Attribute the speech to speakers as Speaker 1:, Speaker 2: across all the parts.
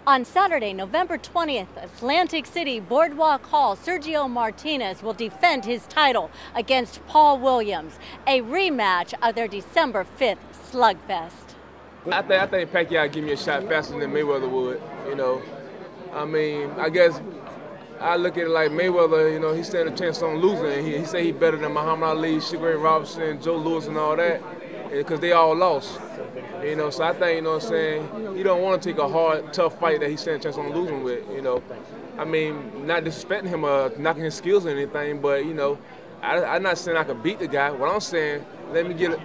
Speaker 1: On Saturday, November 20th, Atlantic City Boardwalk Hall, Sergio Martinez will defend his title against Paul Williams, a rematch of their December 5th slugfest.
Speaker 2: I think Pacquiao give me a shot faster than Mayweather would, you know. I mean, I guess I look at it like Mayweather, you know, he stand a chance on losing. He say he better than Muhammad Ali, Sugar Ray Robinson, Joe Louis and all that, because they all lost. You know, so I think, you know what I'm saying, he don't want to take a hard, tough fight that he stand a chance on losing with, you know. I mean, not disrespecting him or knocking his skills or anything, but, you know, I'm not saying I could beat the guy. What I'm saying, let me get it.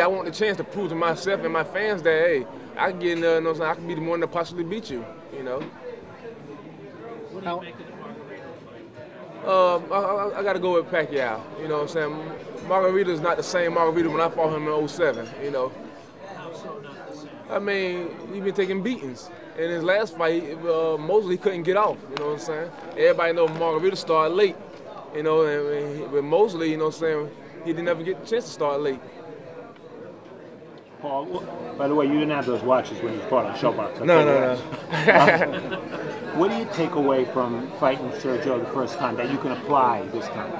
Speaker 2: I want the chance to prove to myself and my fans that, hey, I can get in there, you know what I'm saying, I can be the one to possibly beat you, you know.
Speaker 3: What do you make of the
Speaker 2: Margarita? I got to go with Pacquiao, you know what I'm saying. Margarita is not the same Margarita when I fought him in 07, you know. I mean, he been taking beatings. In his last fight, Mosley couldn't get off, you know what I'm saying? Everybody know Margarita started late, you know, and with Mosley, you know what I'm saying, he didn't ever get a chance to start late.
Speaker 3: Paul, by the way, you didn't have those watches when you fought on Showbox.
Speaker 2: No.
Speaker 3: What do you take away from fighting Sergio the first time that you can apply this time?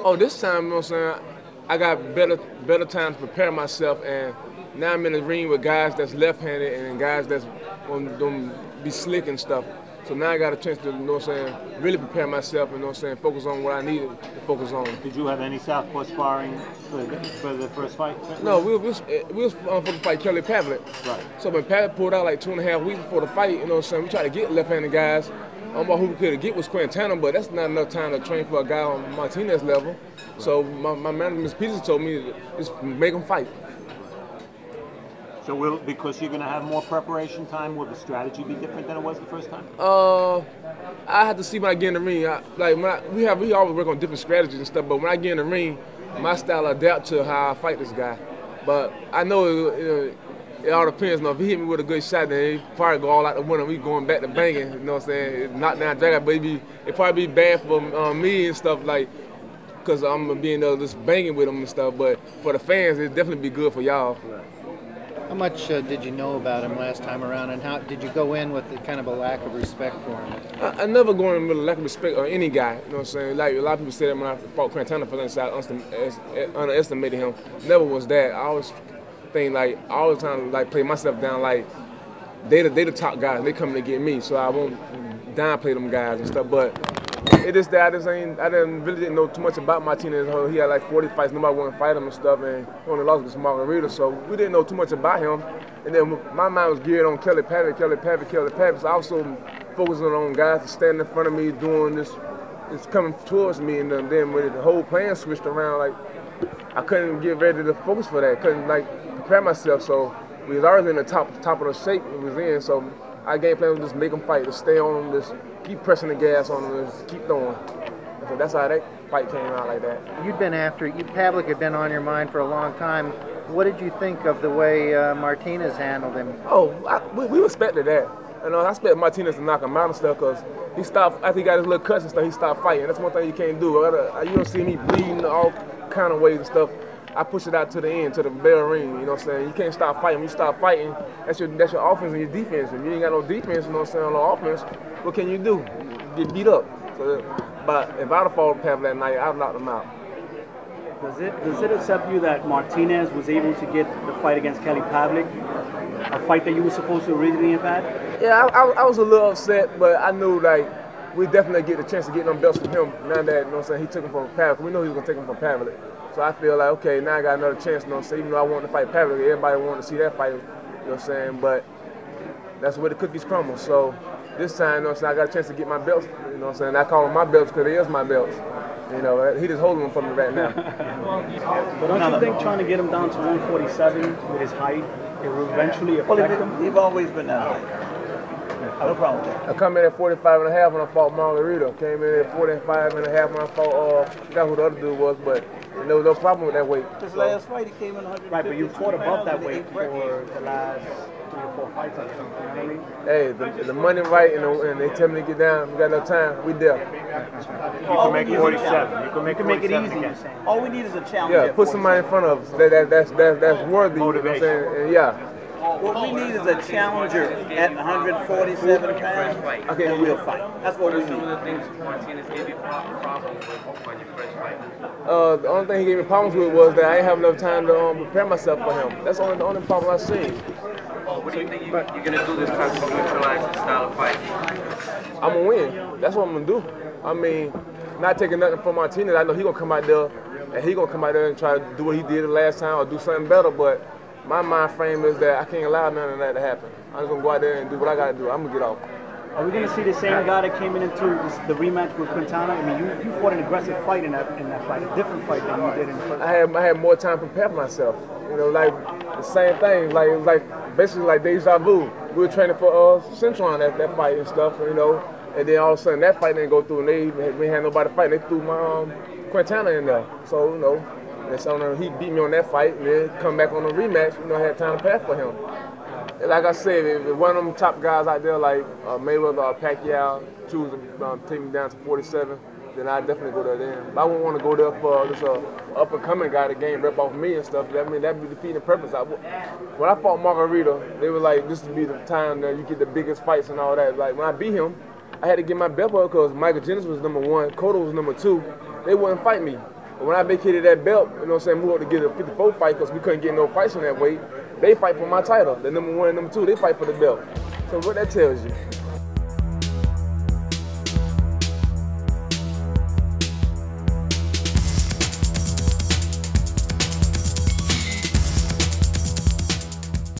Speaker 2: Oh, this time, you know what I'm saying, I got better time to prepare myself, and now I'm in the ring with guys that's left-handed and guys that's gonna be slick and stuff. So now I got a chance to, you know what I'm saying, really prepare myself and, you know what I'm saying, focus on what I needed to focus on.
Speaker 3: Did you have any southpaw sparring for the first fight?
Speaker 2: No, we was for the fight Kelly Pavlik.
Speaker 3: Right.
Speaker 2: So when Pavlik pulled out like 2.5 weeks before the fight, you know what I'm saying, we tried to get left-handed guys. Who we could get was Quintana, but that's not enough time to train for a guy on Martinez level. Right. So my manager, Ms. Peters, told me to just make him fight.
Speaker 3: So because you're going to have more preparation time, will the strategy be different than it was the first time?
Speaker 2: I have to see when I get in the ring. We always work on different strategies and stuff, but when I get in the ring, my style adapt to how I fight this guy. But I know it all depends. You know, if he hit me with a good shot, then he probably go all out the window. We going back to banging, you know what I'm saying? Knock down, drag out, but it probably be bad for me and stuff, like, because I'm going to be in there just banging with him and stuff. But for the fans, it'd definitely be good for y'all.
Speaker 3: Right.
Speaker 4: How much did you know about him last time around, and how did you go in with kind of a lack of respect for him?
Speaker 2: I never go in with a lack of respect or any guy, you know what I'm saying? Like a lot of people say that when I fought Quintana for instance, I underestimated him. Never was that. I always think I always trying to play myself down like they the top guys. They coming to get me, so I won't downplay them guys and stuff. But it is that I didn't know too much about Martinez. He had like 40 fights, nobody wanted to fight him and stuff, and he only lost against Margarita, so we didn't know too much about him. And then my mind was geared on Kelly Pavlik, so I was so focusing on guys to stand in front of me doing this, it's coming towards me, and then when the whole plan switched around, like I couldn't get ready to focus for that, couldn't prepare myself, so we was already in the top of the shape we was in, so our game plan was just make them fight, to stay on them, just keep pressing the gas on them, and just keep throwing. So that's how that fight came out like that.
Speaker 4: You'd been after it. Pavlik had been on your mind for a long time. What did you think of the way Martinez handled him?
Speaker 2: Oh, we respected that. You know, I expected Martinez to knock him out and stuff because he stopped, after he got his little cuts and stuff, he stopped fighting. That's one thing you can't do. You don't see me bleeding all kind of ways and stuff. I push it out to the end, to the bell ring, you know what I'm saying? You can't stop fighting. When you stop fighting, that's your offense and your defense. If you ain't got no defense, you know what I'm saying, on the offense, what can you do? Get beat up. So, but if I'd have fought Pavlik that night, I'd have knocked him out.
Speaker 5: Does it upset you that Martinez was able to get the fight against Kelly Pavlik, a fight that you were supposed to originally have had?
Speaker 2: Yeah, I was a little upset, but I knew we definitely get the chance to get them belts from him. Now that, you know what I'm saying, he took him from Pavlik. We know he was gonna take him from Pavlik. So I feel like, okay, now I got another chance, you know what I'm saying? Even though I wanted to fight Pavlik, everybody wanted to see that fight, you know what I'm saying? But that's where the cookies crumble. So this time, you know what I'm saying, I got a chance to get my belts, you know what I'm saying? I call them my belts because they is my belts. You know, he just holding them for me right now.
Speaker 5: But don't you think trying to get him down to 147 with his height, it will eventually affect him?
Speaker 6: He's always been that height. No problem with that.
Speaker 2: I come in at 45 and a half when I fought Margarita. Came in at 45 and a half when I fought, I forgot who the other dude was, but there was no problem with that weight.
Speaker 6: His last fight, he came in 150.
Speaker 5: Right, but you fought above that weight for the last 3 or 4 fights, I think. You know what I mean?
Speaker 2: Hey, the money right, and they tell me to get down. We got no time. We there.
Speaker 3: You can make 47. You can make it easy.
Speaker 5: You're saying.
Speaker 6: All we need is a challenge.
Speaker 2: Yeah, put somebody in front of us. That's worthy.
Speaker 3: Motivation.
Speaker 2: You know what I'm saying? And yeah.
Speaker 6: What we need is a challenger at 147 pounds,
Speaker 2: Okay,
Speaker 6: and we'll fight. That's what we
Speaker 7: Some of
Speaker 6: need.
Speaker 7: the things Martinez gave you problems with on your first fight.
Speaker 2: The only thing he gave me problems with was that I didn't have enough time to prepare myself for him. That's the only problem I've seen.
Speaker 7: What do you think you're going to do this time to neutralize his style of fight?
Speaker 2: I'm going to win. That's what I'm going to do. I mean, not taking nothing from Martinez. I know he's going to come out there, and he's going to come out there and try to do what he did the last time or do something better, but my mind frame is that I can't allow none of that to happen. I'm just going to go out there and do what I got to do. I'm going to get off.
Speaker 5: Are we going to see the same guy that came into the rematch with Quintana? I mean, you fought an aggressive fight in that fight, a different fight than you did in the first.
Speaker 2: I had more time to prepare for myself. You know, like the same thing. Like it was like basically like deja vu. We were training for Centron at that fight and stuff. You know, and then all of a sudden that fight didn't go through, and we had nobody to fight. They threw my Quintana in there. So you know, and so he beat me on that fight, and then come back on the rematch. You know, I had time to prepare for him. Like I said, if one of them top guys out there like Mayweather or Pacquiao choose to take me down to 47, then I'd definitely go there then. But I wouldn't want to go there for this up-and-coming guy that gained rep off me and stuff. That'd be defeating the purpose. When I fought Margarita, they were like, this would be the time that you get the biggest fights and all that. Like when I beat him, I had to get my belt up because Michael Jennings was #1, Cotto was #2. They wouldn't fight me. But when I vacated that belt, you know what I'm saying, moved up to get a 54 fight because we couldn't get no fights in that weight. They fight for my title. The #1 and #2, they fight for the belt. So what that tells you?